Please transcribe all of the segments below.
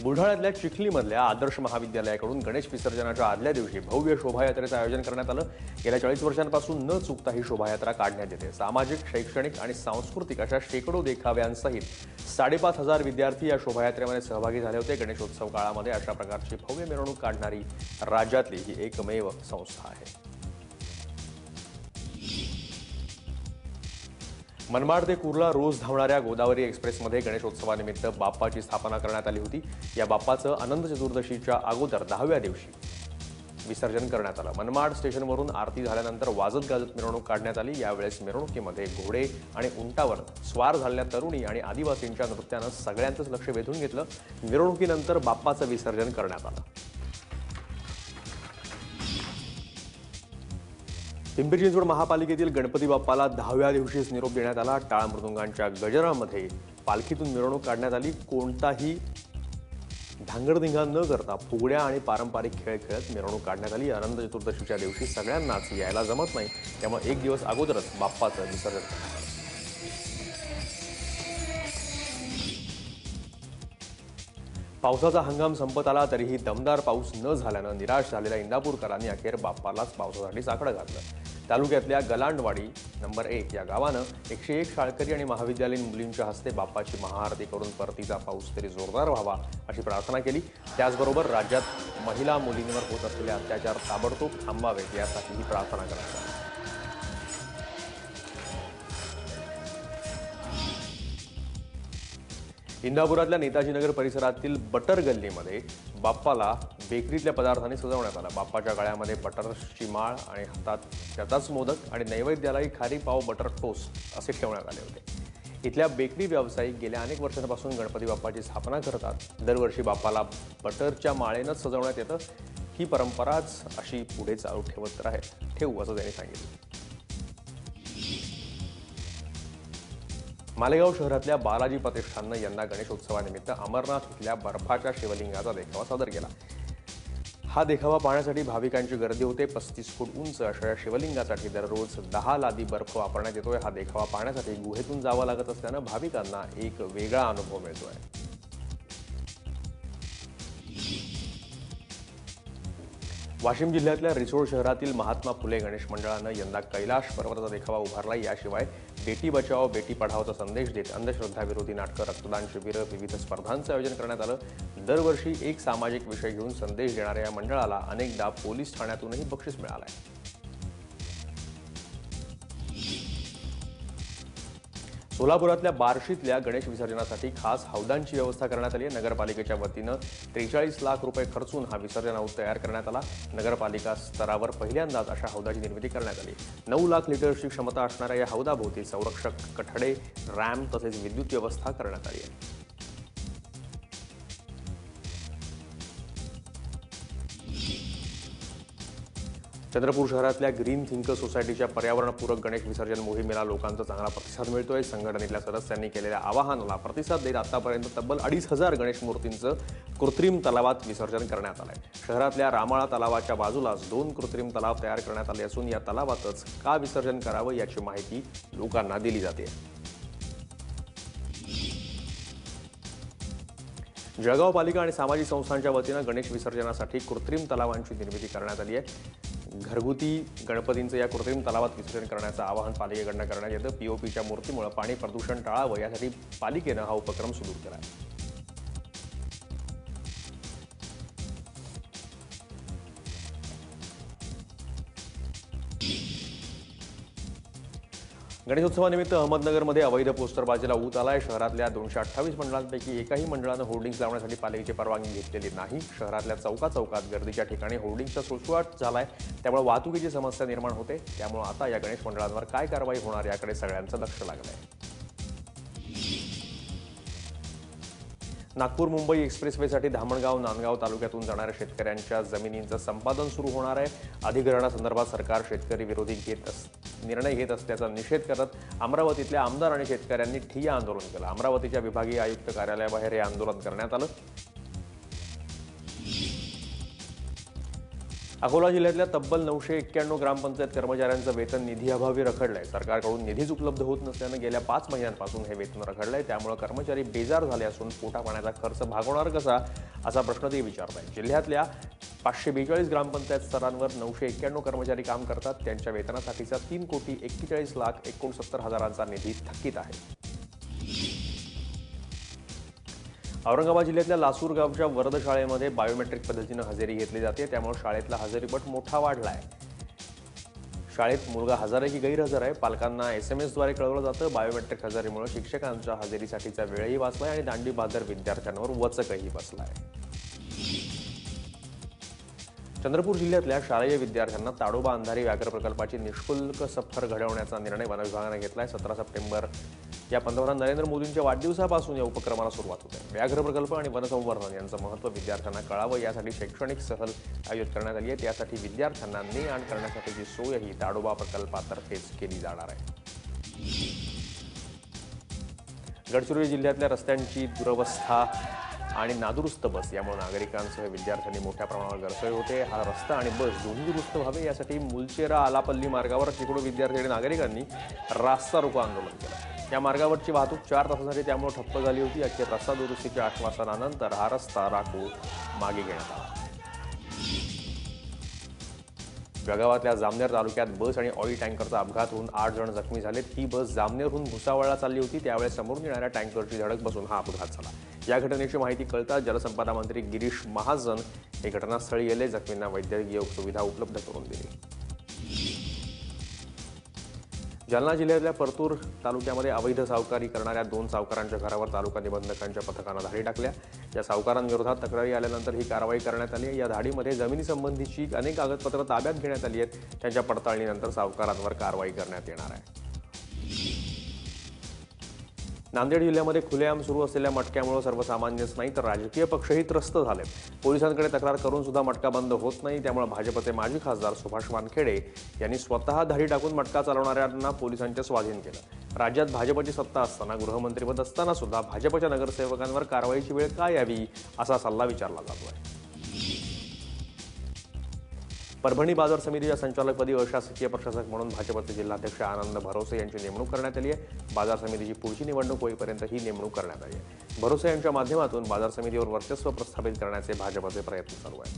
बुलढाण्यातल्या चिखलीमधल्या आदर्श महाविद्यालयाकडून गणेश विसर्जनाच्या आदल्या दिवशी भव्य शोभायात्रेचं आयोजन करण्यात आलं। गेल्या 40 वर्षांपासून न चुकता ही शोभायात्रा काढण्यात येते। सामाजिक, शैक्षणिक आणि सांस्कृतिक अशा शेकडो देखाव्यांसहित 5,500 विद्यार्थी या शोभायात्रेमध्ये सहभागी झाले होते। गणेशोत्सव काळामध्ये अशा प्रकारची भव्य मिरवणूक काढणारी राज्यातली ही एकमेव संस्था आहे। मनमाड ते कुर्ला रोज धावणाऱ्या गोदावरी एक्सप्रेसमध्ये गणेशोत्सवानिमित्त बाप्पाची स्थापना करण्यात आली होती। या बाप्पाचं अनंत चतुर्दशीच्या अगोदर 10व्या दिवशी विसर्जन करण्यात आलं। मनमाड स्टेशनवरून आरती झाल्यानंतर वाजत गाजत मिरवणूक काढण्यात आली। यावेळेस मिरवणुकीमध्ये घोडे आणि उंटावर स्वार झालेल्या तरुणी आणि आदिवासींच्या नृत्यानं सगळ्यांचंच लक्ष वेधून घेतलं। मिरवणुकीनंतर बाप्पाचं विसर्जन करण्यात आलं। पिंपरी चिंचवड महापालिकेतील गणपती बाप्पाला 10व्या दिवशीच निरोप देण्यात आला। टाळ मृदुंगांच्या गजरामध्ये पालखीतून मिरवणूक काढण्यात आली। कोणताही धांगडधिंगा न करता फुगड्या आणि पारंपरिक खेळ खेळत मिरवणूक काढण्यात आली। अनंत चतुर्दशीच्या दिवशी सगळ्यांनाच यायला जमत नाही, त्यामुळे एक दिवस अगोदरच बाप्पाचं विसर्जन करण्यात आलं। पावसाचा हंगाम संपत आला तरीही दमदार पाऊस न झाल्यानं निराश झालेल्या इंदापूरकरांनी अखेर बाप्पालाच पावसासाठी साकडं घातलं। तालुक्यातल्या गलांडवाडी नंबर 1 या गावानं 101 शाळकरी आणि महाविद्यालयीन मुलींच्या हस्ते बाप्पाची महाआरती करून परतीचा पाऊस तरी जोरदार व्हावा अशी प्रार्थना केली। त्याचबरोबर राज्यात महिला मुलींवर होत असलेले अत्याचार ताबडतोब थांबावेत यासाठी ही प्रार्थना करण्यात आली। इंदापुरातल्या नेताजी नगर परिसरातील बटर गल्लीमध्ये बाप्पाला बेकरीतल्या पदार्थांनी सजवण्यात आलं। बाप्पाच्या गळ्यामध्ये बटरची माळ आणि हातात त्याचाच मोदक आणि नैवेद्यालाही खारी पाव बटर टोस्ट असे ठेवण्यात आले होते। इथल्या बेकरी व्यावसायिक गेल्या अनेक वर्षांपासून गणपती बाप्पाची स्थापना करतात। दरवर्षी बाप्पाला बटरच्या माळेनंच सजवण्यात येतं। ही परंपराच अशी पुढे चालू ठेवू असं त्यांनी सांगितलं। मालेगाव शहरातल्या बालाजी प्रतिष्ठाननं यंदा गणेशोत्सवानिमित्त अमरनाथ इथल्या बर्फाच्या शिवलिंगाचा देखावा सादर केला। हा देखावा पाहण्यासाठी भाविकांची गर्दी होते। 35 फूट उंच अशा या शिवलिंगासाठी दररोज 10 लादी बर्फ वापरण्यात येतोय। हा देखावा पाहण्यासाठी गुहेतून जावं लागत असल्यानं भाविकांना एक वेगळा अनुभव मिळतोय। वाशिम जिल्ह्यातल्या रिसोड शहरातील महात्मा फुले गणेश मंडळानं यंदा कैलाश पर्वताचा देखावा उभारला। याशिवाय बेटी बचाओ बेटी पढाओचा संदेश देत अंधश्रद्धाविरोधी नाटकं, रक्तदान शिबिरं, विविध स्पर्धांचं आयोजन करण्यात आलं। दरवर्षी एक सामाजिक विषय घेऊन संदेश देणाऱ्या या मंडळाला अनेकदा पोलीस ठाण्यातूनही बक्षीस मिळालंय। सोलापुरातल्या बार्शीतल्या गणेश विसर्जनासाठी खास हौदांची व्यवस्था करण्यात आली आहे। नगरपालिकेच्या वतीनं 43 लाख रुपये खर्चून हा विसर्जन हौद तयार करण्यात आला। नगरपालिका स्तरावर पहिल्यांदाच अशा हौदाची निर्मिती करण्यात आली। 9 लाख लिटर्सची क्षमता असणाऱ्या या हौदाभोवती संरक्षक कठडे, रॅम्प तसेच विद्युत व्यवस्था करण्यात आली आहे। चंद्रपूर शहरातल्या ग्रीन थिंकर सोसायटीच्या पर्यावरणपूरक गणेश विसर्जन मोहिमेला लोकांचा चांगला प्रतिसाद मिळतोय। संघटनेतल्या सदस्यांनी केलेल्या आवाहनाला प्रतिसाद देत आतापर्यंत तब्बल 2,500 गणेश मूर्तींचं कृत्रिम तलावात विसर्जन करण्यात आलंय। शहरातल्या रामाळा तलावाच्या बाजूलाच 2 कृत्रिम तलाव तयार करण्यात आले असून या तलावातच का विसर्जन करावं याची माहिती लोकांना दिली जाते। जळगाव पालिका आणि सामाजिक संस्थांच्या वतीनं गणेश विसर्जनासाठी कृत्रिम तलावांची निर्मिती करण्यात आली आहे। घरगुती गणपतींचं या कृत्रिम तलावात विसर्जन करण्याचं आवाहन पालिकेकडनं करण्यात येतं। पीओपीच्या मूर्तीमुळे पाणी प्रदूषण टाळावं यासाठी पालिकेनं हा उपक्रम सुरू केला आहे। गणेशोत्सवानिमित्त अहमदनगरमध्ये अवैध पोस्टरबाजीला ऊत आलाय। शहरातल्या 228 मंडळांपैकी एकाही मंडळानं होर्डिंग्स लावण्यासाठी पालिकेची परवानगी घेतलेली नाही। शहरातल्या चौकाचौकात गर्दीच्या ठिकाणी होर्डिंग्सचा सुळसुळाट झालाय, त्यामुळे वाहतुकीची समस्या निर्माण होते। त्यामुळे आता या गणेश मंडळांवर काय कारवाई होणार याकडे सगळ्यांचं लक्ष लागलंय। नागपूर मुंबई एक्सप्रेसवेसाठी धामणगाव नांदगाव तालुक्यातून जाणाऱ्या शेतकऱ्यांच्या जमिनींचं संपादन सुरू होणार आहे। अधिग्रहणासंदर्भात सरकार शेतकरी विरोधी निर्णय घेत असल्याचा निषेध करत अमरावतीतल्या आमदार आणि शेतकऱ्यांनी ठिय्या आंदोलन केलं। अमरावतीच्या विभागीय आयुक्त कार्यालयाबाहेर हे आंदोलन करण्यात आलं। अकोला जिल्ह्यातल्या तब्बल 991 ग्रामपंचायत कर्मचाऱ्यांचं वेतन निधीअभावी रखडलंय. सरकारकडून निधीच उपलब्ध होत नसल्यानं गेल्या 5 महिन्यांपासून हे वेतन रखडलंय. त्यामुळे कर्मचारी बेजार झाले असून पोटापाण्याचा खर्च भागवणार कसा असा प्रश्न ते विचारतायत. जिल्ह्यातल्या 542 ग्रामपंचायत स्तरांवर 991 कर्मचारी काम करतात. त्यांच्या वेतनासाठीचा 3,41,69,69,000 निधी थकीत आहे. औरंगाबाद जिल्ह्यातल्या लासूर गावच्या वरद शाळेमध्ये बायोमेट्रिक पद्धतीनं हजेरी घेतली जाते. त्यामुळे शाळेतला हजेरीपट मोठा वाढलाय. शाळेत मुलगा हजर आहे की गैरहजर आहे पालकांना SMS द्वारे कळवलं जातं. बायोमेट्रिक हजेरीमुळे शिक्षकांच्या हजेरीसाठीचा वेळही वाचलाय आणि दांडी बहादर विद्यार्थ्यांवर वचकही बसलाय. चंद्रपूर जिल्ह्यातल्या शालेय विद्यार्थ्यांना ताडोबा अंधारी व्याघ्र प्रकल्पाची निःशुल्क सफर घडवण्याचा निर्णय वन विभागाने घेतलाय. 17 सप्टेंबर या पंतप्रधान नरेंद्र मोदींच्या वाढदिवसापासून या उपक्रमाला सुरुवात होते. व्याघ्र प्रकल्प आणि वनसंवर्धन यांचं महत्त्व विद्यार्थ्यांना कळावं यासाठी शैक्षणिक सहल आयोजित करण्यात आली आहे. त्यासाठी विद्यार्थ्यांना ने आण करण्यासाठीची सोयही ताडोबा प्रकल्पातर्फेच केली जाणार आहे. गडचिरोली जिल्ह्यातल्या रस्त्यांची दुरवस्था आणि नादुरुस्त बस यामुळे नागरिकांसह विद्यार्थ्यांनी मोठ्या प्रमाणावर गैरसोय होते. हा रस्ता आणि बस दोन्ही दुरुस्त व्हावे यासाठी मुलचेरा आलापल्ली मार्गावर शेकडो विद्यार्थी आणि नागरिकांनी रास्ता रोको आंदोलन केलं. या मार्गावरची वाहतूक 4 तासांसाठी त्यामुळे ठप्प झाली होती. अखेर रस्ता दुरुस्तीच्या आश्वासनानंतर हा रस्ता राखू मागे घेण्यात आला. जळगावातल्या जामनेर तालुक्यात बस आणि ऑइल टँकरचा अपघात होऊन 8 जण जखमी झालेत. ही बस जामनेरहून भुसावळला चालली होती. त्यावेळेस समोरून येणाऱ्या टँकरची धडक बसून हा अपघात झाला. या घटनेची माहिती कळताच जलसंपदा मंत्री गिरीश महाजन हे घटनास्थळी गेले. जखमींना वैद्यकीय सुविधा उपलब्ध करून दिली. जालना जिल्ह्यातल्या परतूर तालुक्यामध्ये अवैध सावकारी करणाऱ्या 2 सावकारांच्या घरावर तालुका निबंधकांच्या पथकानं धाडी टाकल्या. या सावकारांविरोधात तक्रारी आल्यानंतर ही कारवाई करण्यात आली. या धाडीमध्ये जमिनीसंबंधीची अनेक कागदपत्रं ताब्यात घेण्यात आली आहेत. त्यांच्या पडताळणीनंतर सावकारांवर कारवाई करण्यात येणार आहे. नांदेड जिल्ह्यामध्ये खुलेआम सुरू असलेल्या मटक्यामुळे सर्वसामान्यच नाही तर राजकीय पक्षही त्रस्त झाले. पोलिसांकडे तक्रार करून सुद्धा मटका बंद होत नाही. त्यामुळे भाजपचे माजी खासदार सुभाष वानखेडे यांनी स्वतः धाडी टाकून मटका चालवणाऱ्यांना पोलिसांच्या स्वाधीन केलं. राज्यात भाजपची सत्ता असताना गृहमंत्रीपद असताना सुद्धा भाजपच्या नगरसेवकांवर कारवाईची वेळ का यावी असा सल्ला विचारला जातोय. परभणी बाजार समितीच्या संचालकपदी अशासकीय प्रशासक म्हणून भाजपचे जिल्हाध्यक्ष आनंद भरोसे यांची नेमणूक करण्यात आली आहे. बाजार समितीची पुढची निवडणूक होईपर्यंत ही नेमणूक करण्यात आली आहे. भरोसे यांच्या माध्यमातून बाजार समितीवर वर्चस्व प्रस्थापित करण्याचे भाजपचे प्रयत्न चालू आहेत.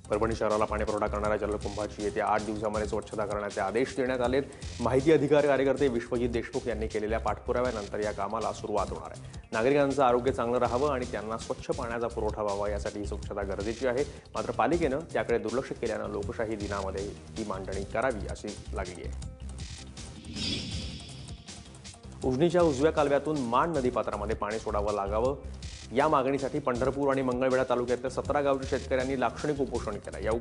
परभणी शहराला पाणीपुरवठा करणाऱ्या जलकुंभाची येत्या 8 दिवसांमध्ये स्वच्छता करण्याचे आदेश देण्यात आलेत. माहिती अधिकारी कार्यकर्ते विश्वजित देशमुख यांनी केलेल्या पाठपुराव्यानंतर या कामाला सुरुवात होणार आहे. नागरिकांचं आरोग्य चांगलं राहावं आणि त्यांना स्वच्छ पाण्याचा पुरवठा व्हावा यासाठी ही स्वच्छता गरजेची आहे. मात्र पालिकेनं त्याकडे दुर्लक्ष केल्यानं लोकशाही दिनामध्ये ही मांडणी करावी अशी लागली आहे. उजनीच्या उजव्या कालव्यातून मान नदीपात्रामध्ये पाणी सोडावं लागावं या मागणीसाठी पंढरपूर आणि मंगळवेढा तालुक्यातल्या 17 गावच्या शेतकऱ्यांनी लाक्षणिक उपोषण केलं. या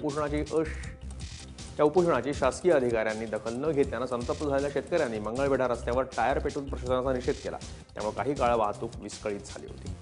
उपोषणाची शासकीय अधिकाऱ्यांनी दखल न घेतल्यानं संतप्त झालेल्या शेतकऱ्यांनी मंगळवेढा रस्त्यावर टायर पेटून प्रशासनाचा निषेध केला. त्यामुळे काही काळ वाहतूक विस्कळीत झाली होती.